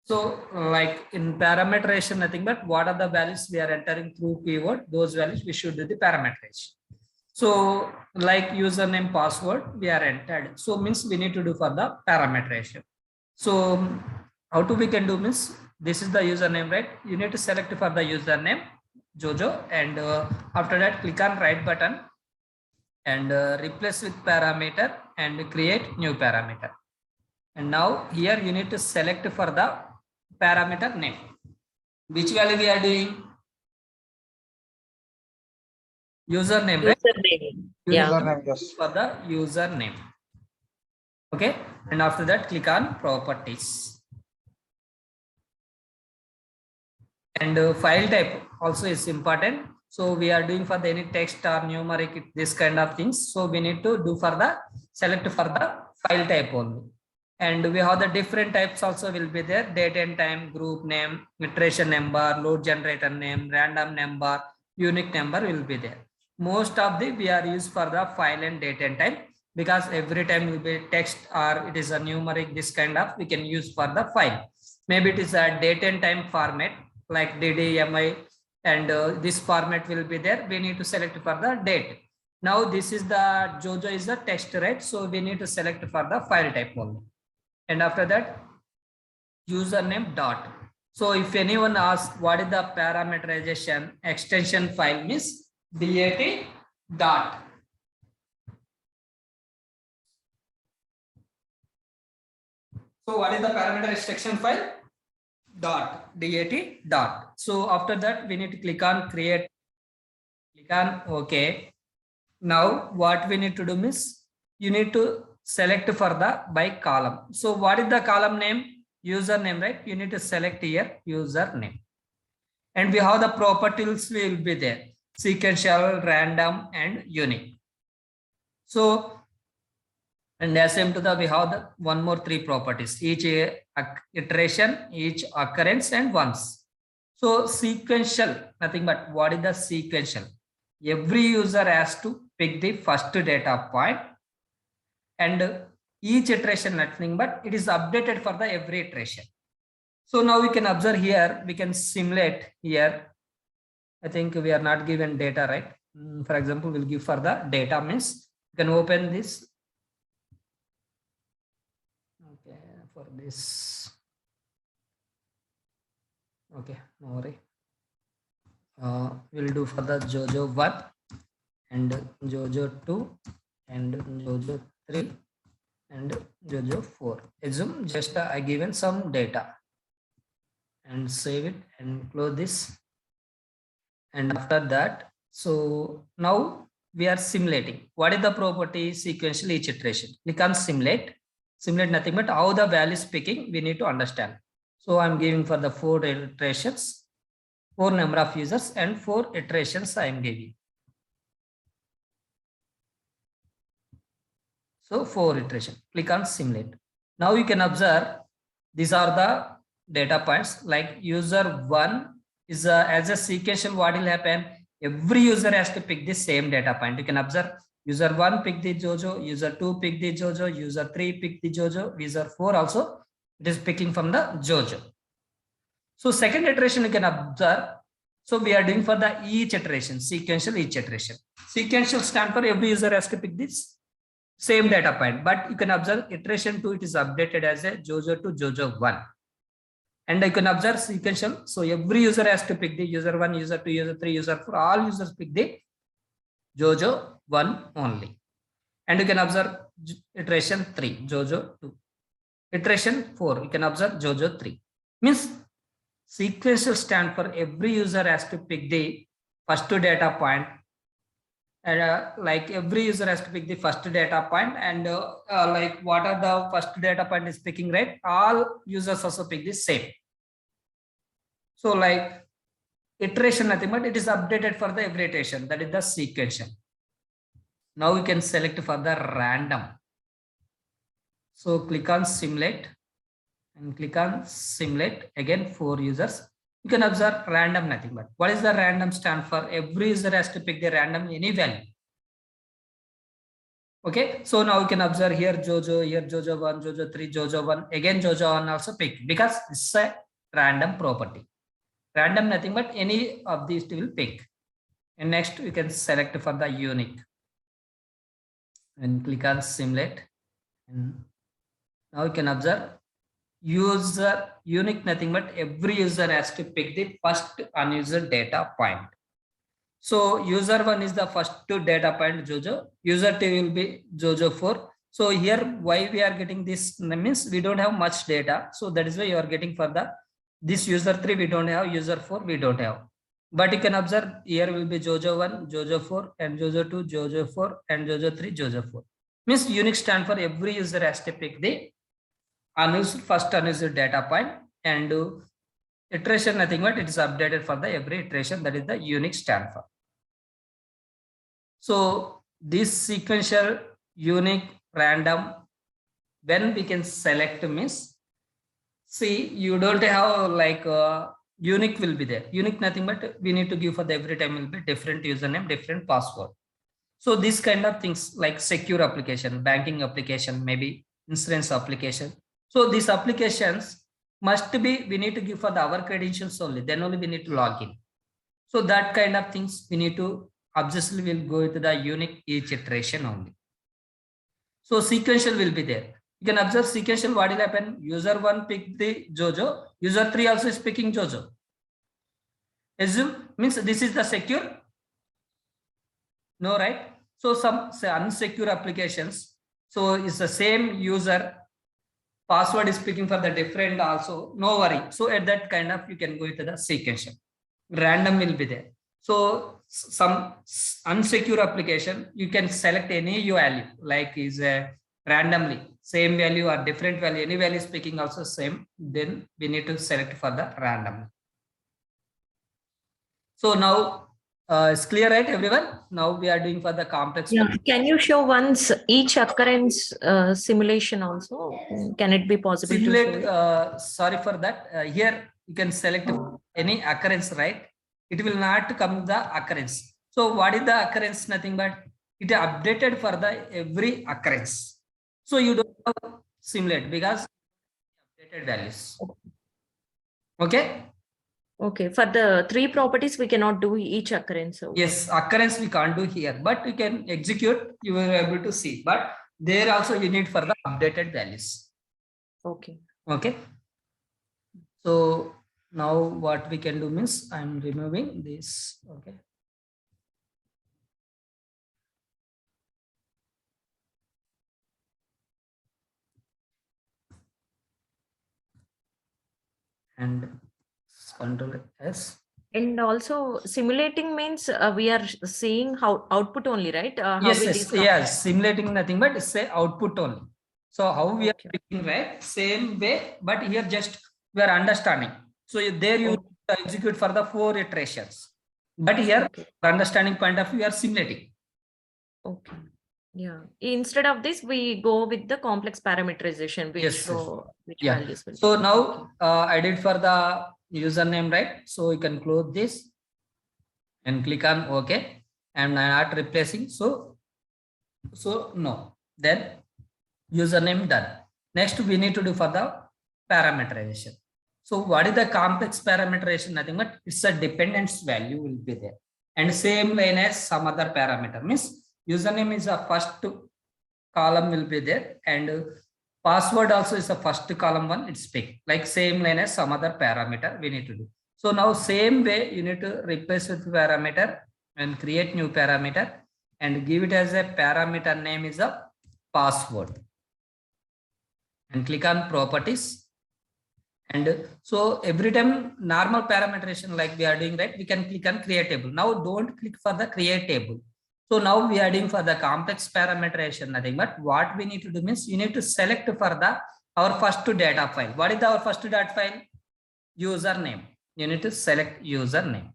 So like in parameteration, nothing but what are the values we are entering through keyword, those values we should do the parameteration. So like username, password we are entered. So means we need to do for the parameteration. So how to we can do means this is the username, right? You need to select for the username Jojo, and after that click on right button and replace with parameter and create new parameter. And now here you need to select for the parameter name. Which value we are doing? Username, right? Username. Yeah. Username, yes. For the username. Okay. And after that, click on properties. And file type also is important. So we are doing for the any text or numeric, this kind of things. So we need to do for the select for the file type only. And we have the different types also will be there: date and time, group name, iteration number, load generator name, random number, unique number will be there. Most of the we are used for the file and date and time, because every time will be text or it is a numeric, this kind of we can use for the file. Maybe it is a date and time format like DDMI, and this format will be there. We need to select for the date. Now this is the Jojo is the text, right? So we need to select for the file type only. And after that, username dot. So if anyone asks what is the parameterization extension file, means DAT dot. So what is the parameter extraction file? Dot, DAT dot. So after that, we need to click on create, click on OK. Now what we need to do is you need to select for the by column. So what is the column name? Username, right? You need to select here username. And we have the properties will be there: sequential, random, and unique. So and the same to the we have the one more three properties: each iteration, each occurrence, and once. So sequential, nothing but what is the sequential? Every user has to pick the first data point, and each iteration, nothing but it is updated for the every iteration. So now we can observe here, we can simulate here. I think we are not given data, right? For example, we'll give for the data, means you can open this. Okay, for this. Okay, no worry. We'll do for the Jojo 1 and Jojo 2 and Jojo 3 and Jojo 4. Assume just I given some data and save it and close this. And after that, so now we are simulating. What is the property? Sequential each iteration. Click on simulate. Simulate nothing but how the value is picking, we need to understand. So I'm giving for the 4 iterations, 4 number of users, and 4 iterations I am giving. So 4 iteration. Click on simulate. Now you can observe these are the data points. Like user 1 is as a sequential, what will happen? Every user has to pick the same data point. You can observe user 1 pick the Jojo, user 2 pick the Jojo, user 3 pick the Jojo, user 4 also it is picking from the Jojo. So second iteration you can observe. So we are doing for the each iteration, sequential each iteration. Sequential stand for every user has to pick this same data point, but you can observe iteration 2, it is updated as a Jojo to Jojo 1. And you can observe sequential. So every user has to pick the user 1, user 2, user 3, user 4. All users pick the Jojo 1 only. And you can observe iteration 3, Jojo 2. Iteration 4, you can observe Jojo 3. Means sequential stand for every user has to pick the first data point. And like every user has to pick the first data point, and like what are the first data point is picking, right? All users also pick the same. So like iteration nothing but it is updated for the every iteration, that is the sequential. Now we can select for the random. So click on simulate and click on simulate again 4 users. You can observe random nothing but what is the random stand for? Every user has to pick the random any value. Okay, so now you can observe here Jojo, here Jojo 1, Jojo 3, Jojo 1, again Jojo 1 also picked because it's a random property. Random nothing but any of these two will pick. And next you can select for the unique and click on simulate. And now you can observe user unique nothing but every user has to pick the first unused data point. So user 1 is the first data point Jojo, user 2 will be Jojo 4. So here why we are getting this means we don't have much data. So that is why you are getting for the this user 3 we don't have, user 4 we don't have. But you can observe here will be Jojo 1, Jojo 4 and Jojo 2, Jojo 4 and Jojo 3, Jojo 4. Means unique stand for every user has to pick the first unused data point and iteration nothing but it is updated for the every iteration, that is the unique stand for. So this sequential, unique, random, when we can select means, see you don't have like unique will be there. Unique nothing but we need to give for the every time will be different username, different password. So this kind of things like secure application, banking application, maybe insurance application. So these applications must be, we need to give for the our credentials only, then only we need to log in. So that kind of things we need to obviously will go into the unique each iteration only. So sequential will be there. You can observe sequential what will happen. User 1 pick the Jojo, user 3 also is picking Jojo. Assume means this is the secure. No, right? So some say unsecure applications. So it's the same user password is picking for the different also. No worry. So at that kind of you can go into the sequential. Random will be there. So some unsecure application you can select any value like is a randomly same value or different value, any value is picking also same, then we need to select for the random. So now it's clear, right everyone? Now we are doing for the complex. Yeah. Can you show once each occurrence simulation also? Can it be possible Simulate, to show? sorry for that. Here you can select any occurrence, right? It will not come the occurrence. So what is the occurrence? Nothing but it is updated for the every occurrence. So you don't have simulate because updated values. Okay. Okay. For the 3 properties, we cannot do each occurrence. So. Yes, occurrence we can't do here, but you can execute. You will be able to see. But there also you need for the updated values. Okay. Okay. So now what we can do means I'm removing this. Okay. And control S. And also simulating means we are seeing how output only, right? Yes, simulating nothing but it's say output only. So how we are picking, right? Same way, but here just we are understanding. So there you execute for the 4 iterations. But here, understanding point of view, we are simulating. Okay. Yeah. Instead of this, we go with the complex parameterization, which values will. So now I did for the username, right? So you can close this and click on OK. And I'm not replacing. So no. Then username done. Next, we need to do for the parameterization. So what is the complex parameterization? Nothing but it's a dependence value will be there. And same line as some other parameter. Means username is a first column will be there. And password also is the first column one. It's picked. Like same line as some other parameter we need to do. So now same way you need to replace with parameter and create new parameter and give it as a parameter name is a password. And click on properties. And so every time normal parameterization like we are doing, right, we can click on create table. Now don't click for the create table. So now we are doing for the complex parameterization nothing but what we need to do means you need to select for the our first data file. What is our first data file? Username. You need to select username.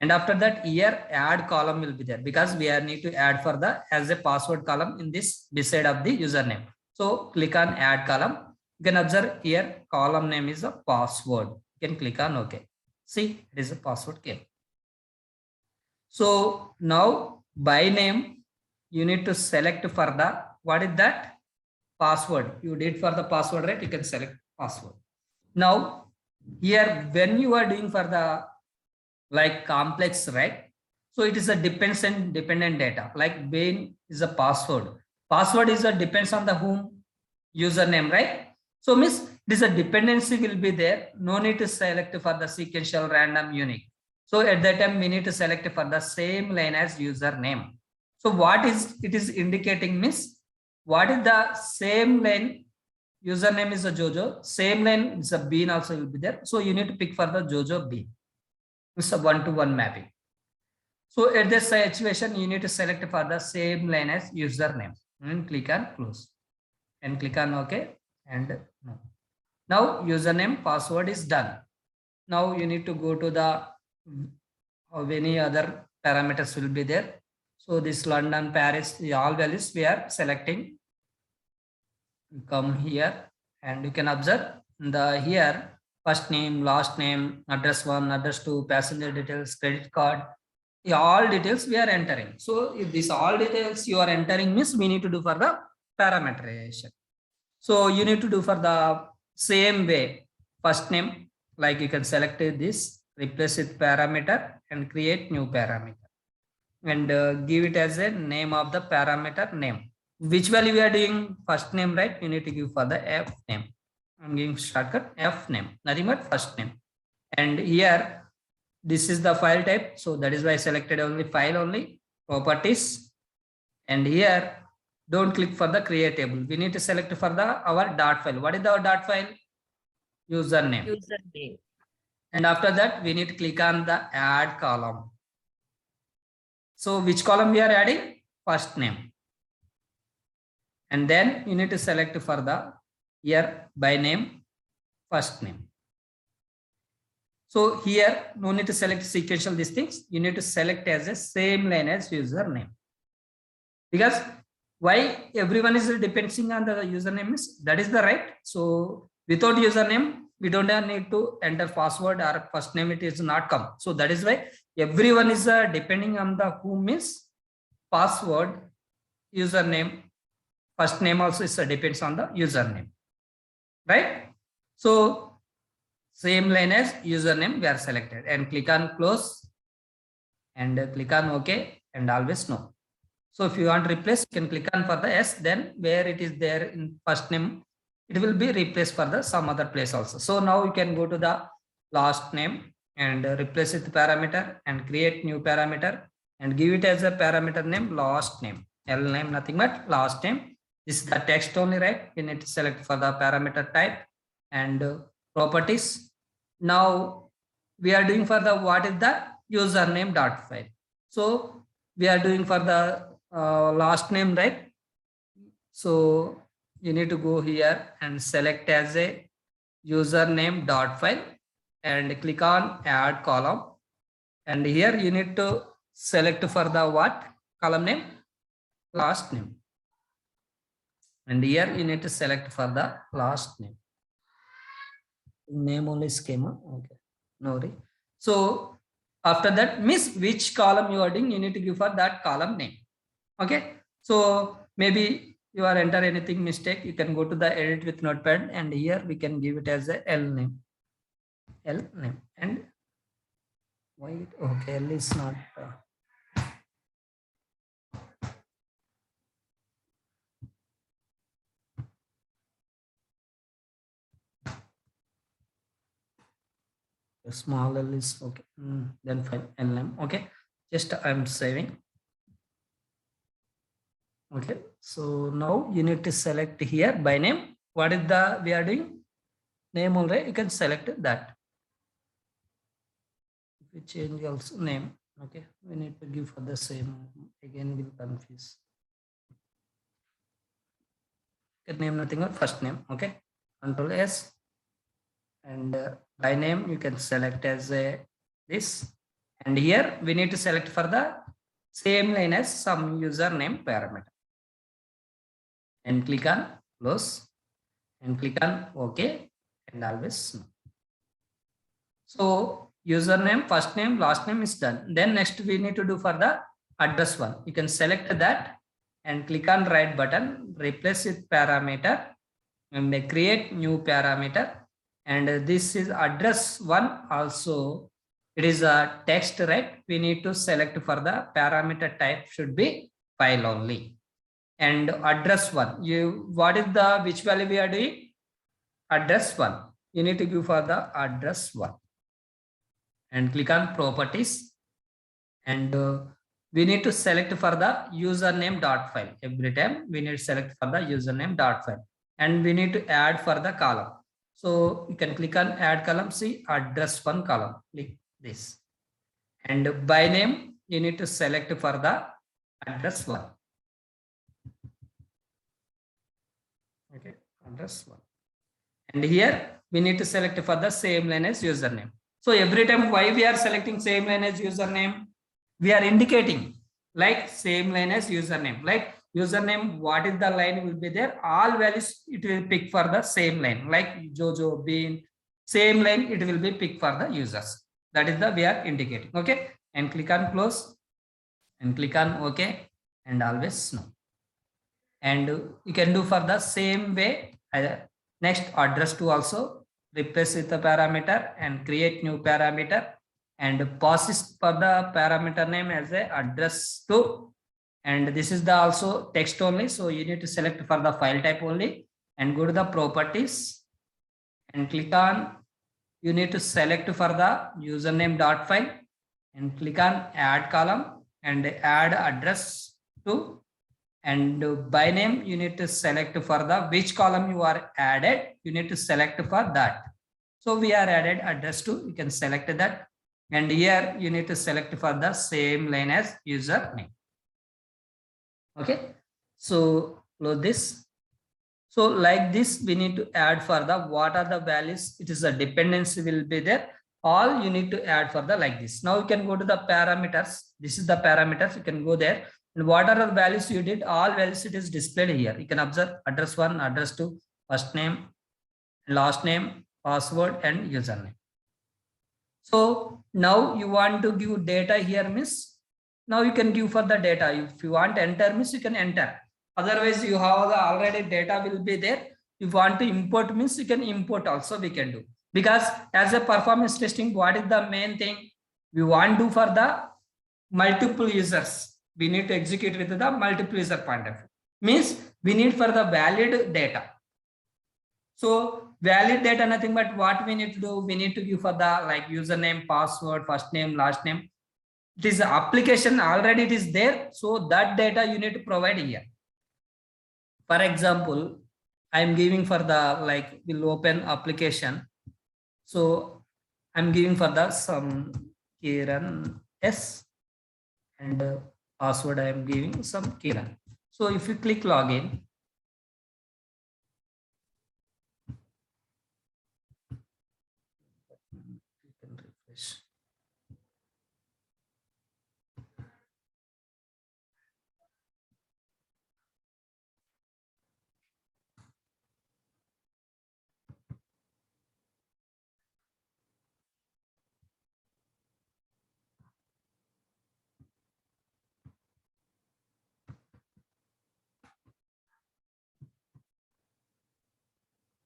And after that here add column will be there because we are need to add for the as a password column in this beside of the username. So click on add column. You can observe here column name is a password. You can click on OK. See, it is a password key. So now by name you need to select for the, what is that? Password. You did for the password, right? You can select password. Now, here, when you are doing for the like complex, right? So it is a dependent data. Like Bain is a password. Password is a depends on the whom username, right? So miss, this a dependency will be there. No need to select for the sequential random unique. So at that time we need to select for the same line as username. So what is it is indicating, miss? What is the same line? Username is a Jojo. Same line is a Bean also will be there. So you need to pick for the Jojo Bean. It's a one-to-one mapping. So at this situation, you need to select for the same line as username and click on close and click on OK and no. Now username password is done. Now you need to go to the any other parameters will be there. So this London, Paris, all values we are selecting. Come here and you can observe the here first name, last name, address 1, address 2, passenger details, credit card, all details we are entering. So if this all details you are entering means we need to do for the parameterization. So you need to do for the same way. First name, like you can select this, replace with parameter and create new parameter and give it as a name of the parameter name. Which value we are doing? First name, right? You need to give for the F name. I'm giving shortcut F name, nothing but first name. And here, this is the file type. So that is why I selected only file only, properties. And here, don't click for the create table. We need to select for the our dot file. What is our dot file? Username. Username. And after that, we need to click on the add column. So which column we are adding? First name. And then you need to select for the here by name, first name. So here, no need to select sequential these things. You need to select as a same line as username. Because why everyone is depending on the username is that is the right. So without username, we don't need to enter password or first name. It is not come. So that is why everyone is depending on the whom is password, username, first name also is depends on the username, right? So same line as username we are selected and click on close and click on OK and always no. So if you want to replace, you can click on for the S, then where it is there in first name, it will be replaced for the some other place also. So now you can go to the last name and replace it with parameter and create new parameter and give it as a parameter name last name. L name nothing but last name. This is the text only, right? You need to select for the parameter type and properties. Now we are doing for the what is the username dot file. So we are doing for the last name, right? So you need to go here and select as a username dot file and click on add column. And here you need to select for the what column name, last name. And here you need to select for the last name. Name only schema. Okay, no worry. So after that, miss which column you are doing, you need to give for that column name. Okay, so maybe you are enter anything mistake, you can go to the edit with notepad and here we can give it as a L name. L name and why it okay L is not small L is okay. Then fine, L name. Okay, just I'm saving. Okay, so now you need to select here by name. What is the we are doing? Name already, you can select that. If we change also name, okay, we need to give for the same. Again, will confuse. Name nothing but first name. Okay, Control S. And by name you can select as a this, and here we need to select for the same line as some username parameter and click on close and click on OK and always no. So username, first name, last name is done. Then next we need to do for the address one. You can select that and click on right button, replace with parameter, and create new parameter. And this is address one also. It is a text, right? We need to select for the parameter type should be file only. And address one, what is the which value we are doing? Address one. You need to give for the address one. And click on properties. And we need to select for the username dot file. Every time we need to select for the username dot file. And we need to add for the column. So you can click on add column, see address one column, click this. And by name, you need to select for the address one. Okay, address one. And here we need to select for the same line as username. So every time why we are selecting same line as username, we are indicating like same line as username, like username, what is the line will be there, all values it will pick for the same line, like Jojo, Bean, same line it will be picked for the users. That is the we are indicating. Okay, and click on close and click on OK and always no. And you can do for the same way. Next address to also replace with the parameter and create new parameter and pass it for the parameter name as a address to. And this is the also text only. So you need to select for the file type only and go to the properties and click on, you need to select for the username dot file and click on add column and add address to. And by name, you need to select for the which column you are added. You need to select for that. So we are added address to, you can select that. And here you need to select for the same line as username. Okay. So close this. So like this, we need to add for the what are the values. It is a dependency will be there. All you need to add for the like this. Now you can go to the parameters. This is the parameters. You can go there. And what are the values you did? All values it is displayed here. You can observe address one, address two, first name, last name, password, and username. So now you want to give data here, miss. Now you can give for the data. If you want enter, miss, you can enter. Otherwise, you have the already data will be there. If you want to import, means you can import also. We can do, because as a performance testing, what is the main thing we want to do for the multiple users? We need to execute with the multiple user point of view. Means we need for the valid data. So valid data, nothing but what we need to do, we need to give for the like username, password, first name, last name. It is application already it is there. So that data you need to provide here. For example, I'm giving for the like will open application. So I'm giving for the some Kiran S and password I am giving some Kiran. So if you click login, you can refresh.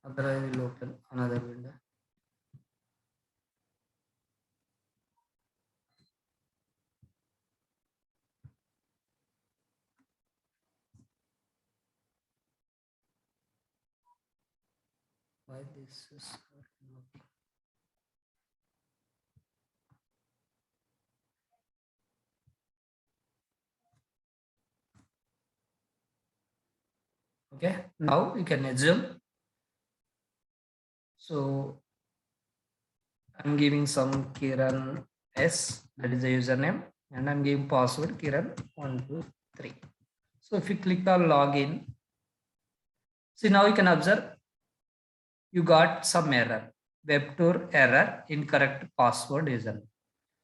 Otherwise, I will open another window. Why this is not working? Okay, now you can assume. So I'm giving some Kiran S, that is the username, and I'm giving password Kiran 123. So if you click on login, see now you can observe you got some error, web tour error, incorrect password username.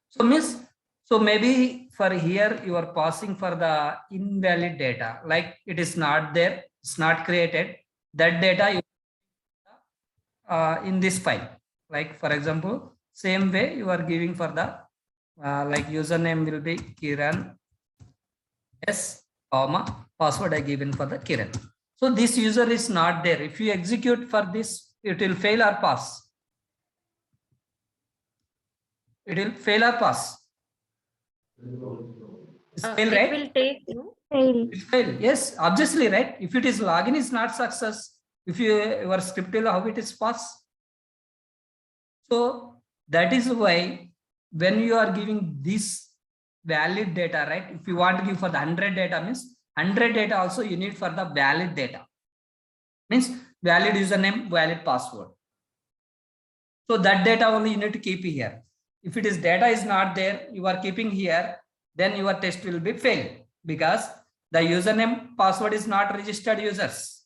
So miss, so maybe for here you are passing for the invalid data, like it is not there, it's not created. That data you in this file, like for example, same way you are giving for the like username will be Kiran S, comma, password I given for the Kiran. So this user is not there. If you execute for this, it will fail or pass. It will fail or pass. It's fail, right? It will take Fail. It fail. Yes, obviously, right? If it is login is not success. If your script will how it is pass. So that is why when you are giving this valid data, right? If you want to give for the 100 data means 100 data also you need for the valid data. Means valid username, valid password. So that data only you need to keep here. If it is data is not there, you are keeping here, then your test will be failed because the username password is not registered users.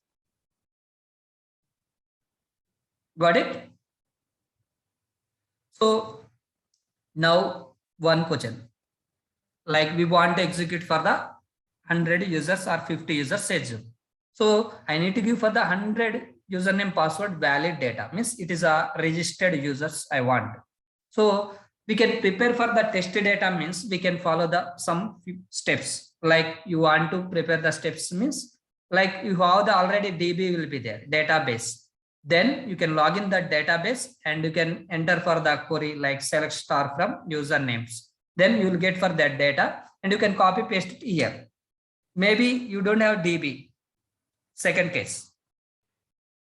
Got it? So now one question, like we want to execute for the 100 users or 50 users schedule. So I need to give for the 100 username password valid data, means it is a registered users I want. So we can prepare for the test data, means we can follow the some steps. Like you want to prepare the steps means like you have the already DB will be there, database. Then you can log in that database and you can enter for the query like select star from usernames. Then you will get for that data and you can copy paste it here. Maybe you don't have DB. Second case.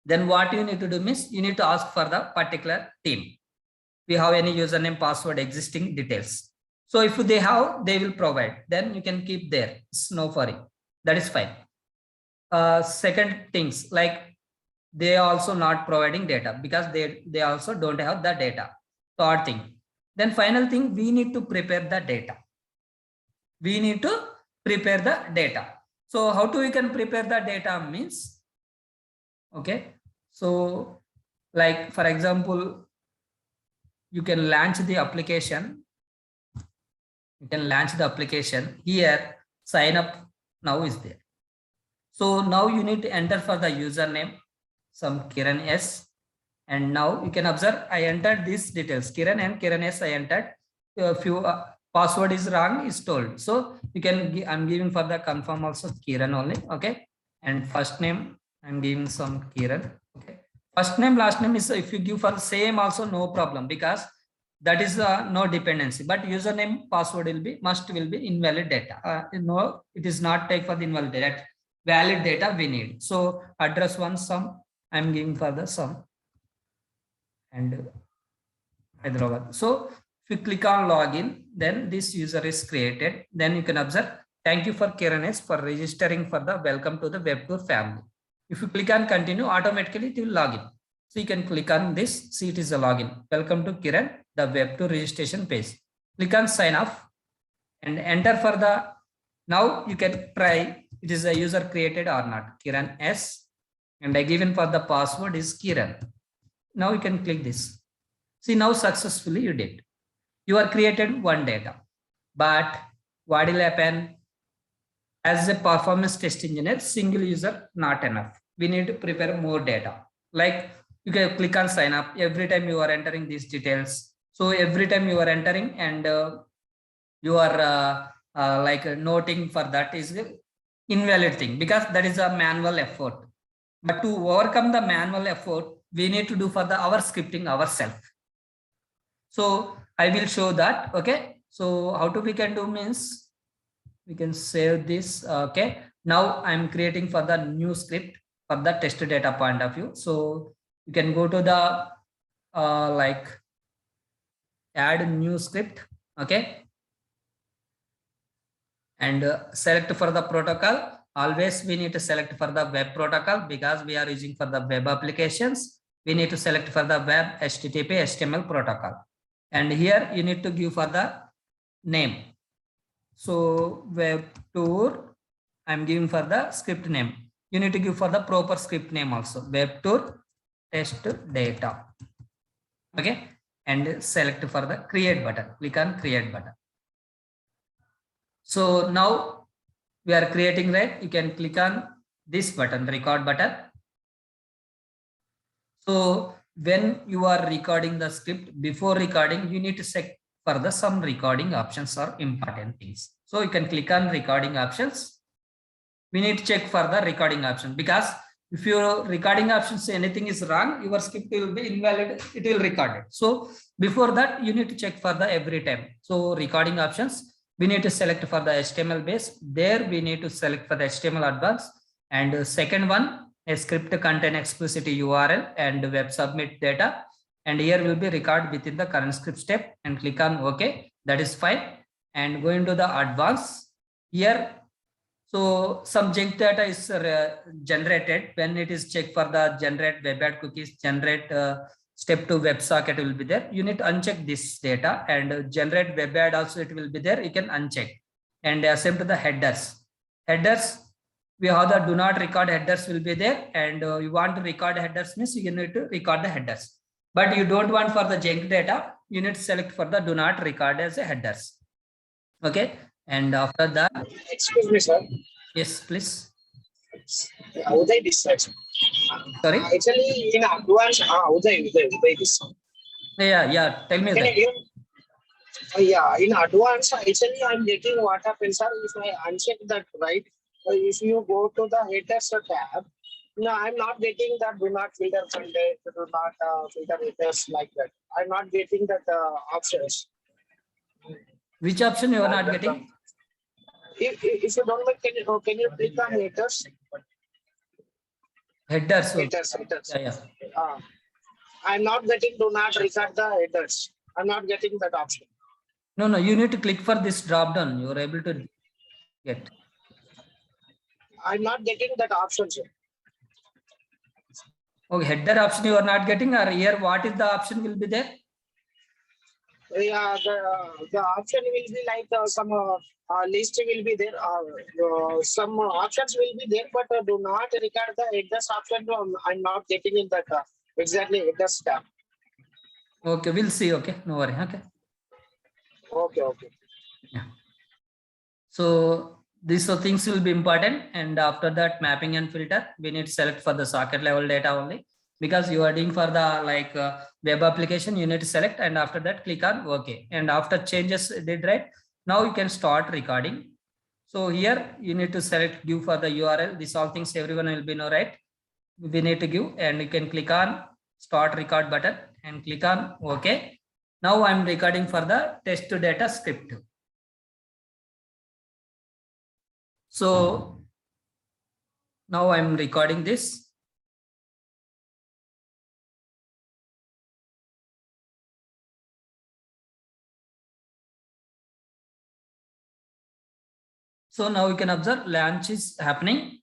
Then what you need to do means you need to ask for the particular team. We have any username, password, existing details. So if they have, they will provide. Then you can keep there. It's no worry. That is fine. Second things like they are also not providing data because they also don't have the data. Third thing. Then final thing, we need to prepare the data. We need to prepare the data. So how do we can prepare the data means, okay. So like for example, you can launch the application. You can launch the application here. Sign up now is there. So now you need to enter for the username, some Kiran S. And now you can observe I entered these details, Kiran and Kiran S. I entered. A few password is wrong is told. So you can I'm giving for the confirm also Kiran only. Okay. And first name I'm giving some Kiran. Okay. First name, last name is if you give for the same also no problem because that is no dependency. But username password will be invalid data. No, it is not take for the invalid data. Valid data we need. So address one sum I'm giving for the sum and Hyderabad. So if you click on login, then this user is created. Then you can observe, thank you for Kiran S for registering for the welcome to the WebTour family. If you click on continue, automatically it will log in. So you can click on this, see it is a login. Welcome to Kiran, the WebTour registration page. Click on sign off and enter for the, now you can try it is a user created or not, Kiran S. And I given for the password is Kiran. Now you can click this. See now successfully you did. You are created one data, but what will happen? As a performance test engineer, single user not enough. We need to prepare more data. Like you can click on sign up every time you are entering these details. So every time you are entering and you are like noting for that is invalid thing because that is a manual effort. But to overcome the manual effort, we need to do for the our scripting ourselves. So I will show that. Okay. So how to we can do means we can save this. Okay. Now I'm creating for the new script for the test data point of view. So you can go to the like add new script. Okay. And select for the protocol. Always we need to select for the web protocol because we are using for the web applications. We need to select for the web HTTP HTML protocol. And here you need to give for the name. So web tour, I'm giving for the script name. You need to give for the proper script name also. Web tour test data. Okay. And select for the create button. Click on create button. So now we are creating, right? You can click on this button, record button. So when you are recording the script, before recording, you need to check for the some recording options or important things. So you can click on recording options. we need to check for the recording option, because if your recording options anything is wrong, your script will be invalid, it will record it. So before that, you need to check for the every time. So recording options, we need to select for the HTML base. There we need to select for the HTML advanced. And second one, a script contain explicit URL and web submit data. And here will be record within the current script step, and click on OK. That is fine. And go into the advanced here. So some junk data is generated when it is checked for the generate web add cookies, generate step to WebSocket will be there. You need to uncheck this data, and generate web add also it will be there. You can uncheck. And same to the headers. Headers, we have the do not record headers will be there, and you want to record headers means you need to record the headers. But you don't want for the junk data, you need to select for the do not record as a headers. Okay. And after that, excuse me, sir. Yes, please. Uday this side. Sorry. Actually, in advance, Uday this. Yeah. Tell me that. Yeah, in advance, actually, I'm getting what happens, sir. If I uncheck that, right? If you go to the headers tab, no, I'm not getting that do not filter content, do not filter headers like that. I'm not getting that options. Which option you are not getting? If you don't mind, can you click on headers? Headers. Headers. Yeah. I'm not getting do not record the headers. I'm not getting that option. No, you need to click for this drop down. You are able to get. I'm not getting that option, sir. Okay, header option you are not getting, or here what is the option will be there? Yeah, the option will be like some list will be there. Some options will be there, but do not record the headers option. I'm not getting in that exactly headers tab. Okay, we'll see. Okay, no worry. Okay. Yeah. So these things will be important, and after that, mapping and filter, we need to select for the socket level data only, because you are doing for the web application, you need to select, and after that click on OK. And after changes did right, now you can start recording. So here you need to select give for the URL. These all things everyone will be know, right? We need to give, and you can click on start record button and click on OK. Now I'm recording for the test data script. So now I'm recording this. So now you can observe launch is happening.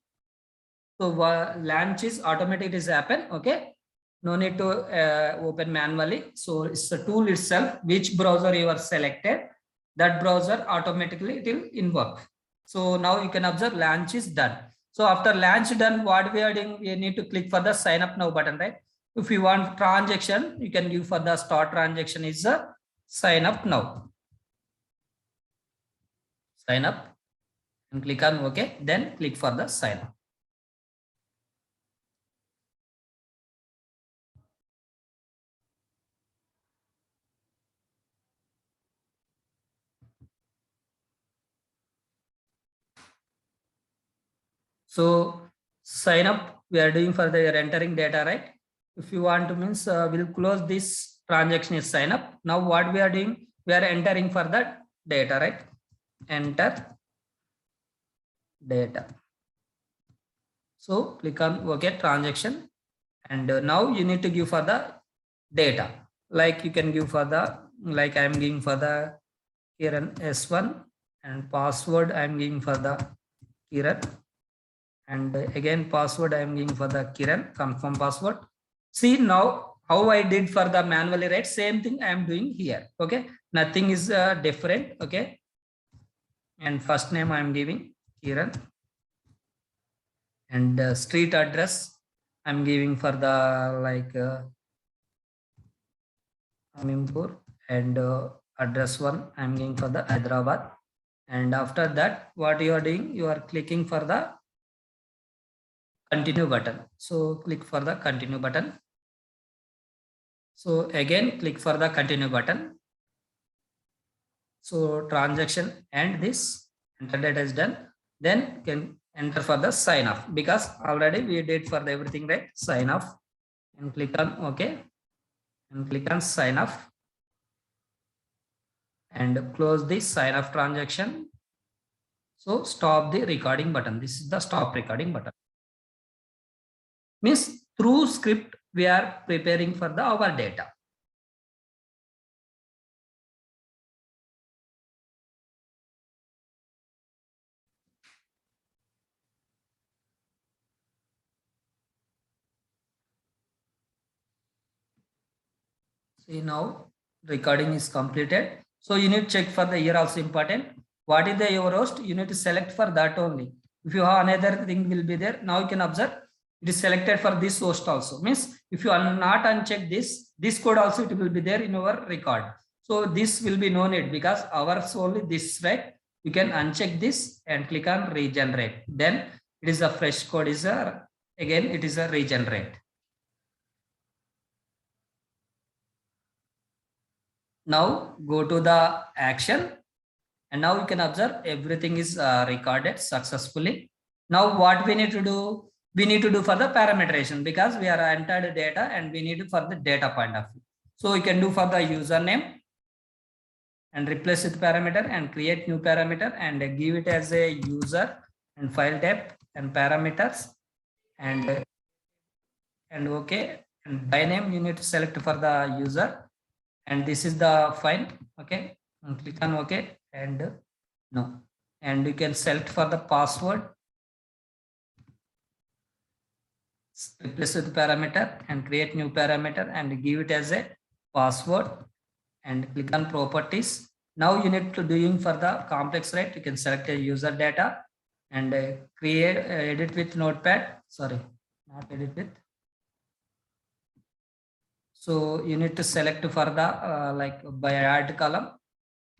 So launch is automatic is happen. Okay. No need to open manually. So it's the tool itself, which browser you are selected, that browser automatically it will invoke. So now you can observe launch is done. So after launch done, what we are doing, we need to click for the sign up now button, right? If you want transaction, you can give for the start transaction is a sign up now. Sign up and click on OK, then click for the sign up. So sign up, we are doing for the entering data, right? If you want to means we'll close this transaction is sign up. Now what we are doing, we are entering for the data, right? Enter data. So click on OK transaction, and now you need to give for the data. Like you can give for the, like I am giving for the Kiran S1, and password I am giving for the Kiran, and again password I am giving for the Kiran, confirm password. See now how I did for the manually, right? Same thing I am doing here. Okay, nothing is different. Okay, and first name I am giving Kiran, and street address I'm giving for the like Aminpur, and address one I'm giving for the Hyderabad. And after that, what you are doing, you are clicking for the continue button. So click for the continue button. So again click for the continue button. So transaction and this enter data is done. Then you can enter for the sign off, because already we did for the everything, right? Sign off, and click on OK, and click on sign off, and close the sign off transaction. So stop the recording button. This is the stop recording button. Means through script we are preparing for the our data. See, now recording is completed. So you need to check for the year also important. What is the your host? You need to select for that only. If you have another thing will be there. Now you can observe it is selected for this host also. Means if you are not uncheck this code also it will be there in our record. So this will be no need, because ours only this, right? You can uncheck this and click on regenerate. Then it is a fresh code is a, again it is a regenerate. Now go to the action, and now you can observe everything is recorded successfully. Now what we need to do? We need to do for the parameteration, because we are entered data and we need for the data point of view. So we can do for the username and replace with parameter and create new parameter and give it as a user and file type and parameters and okay, and by name you need to select for the user, and this is the file. Okay, and click on OK and no, and you can select for the password, replace with parameter and create new parameter and give it as a password and click on properties. Now you need to doing for the complex, right? You can select a user data and create edit with notepad. Sorry, not edit with. So you need to select for the like by add column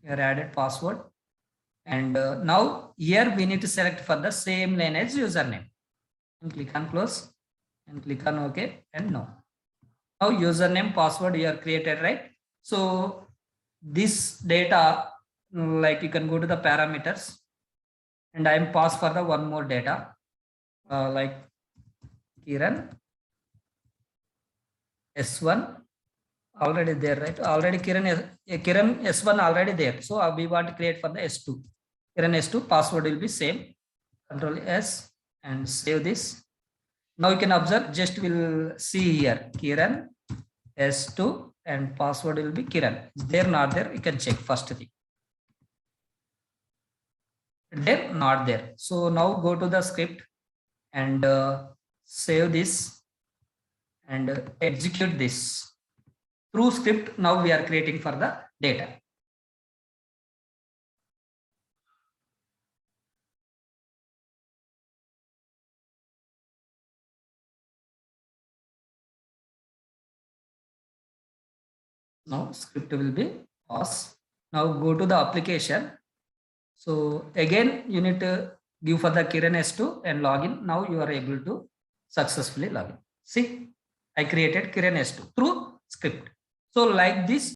your added password, and now here we need to select for the same line as username and click on close and click on OK and no. Now username password you are created, right? So this data, like you can go to the parameters and I am pass for the one more data like Kiran S1 already there, right? Already Kiran S1 already there. So we want to create for the S2. Kiran S2 password will be same. Control S and save this. Now you can observe, just will see here Kiran S2 and password will be Kiran. Is there, not there? You can check first thing. There, not there. So now go to the script and save this and execute this. Through script now we are creating for the data. Now script will be pause. Now go to the application. So again you need to give for the Kiran S2 and login. Now you are able to successfully login. See, I created Kiran S2 through script. So like this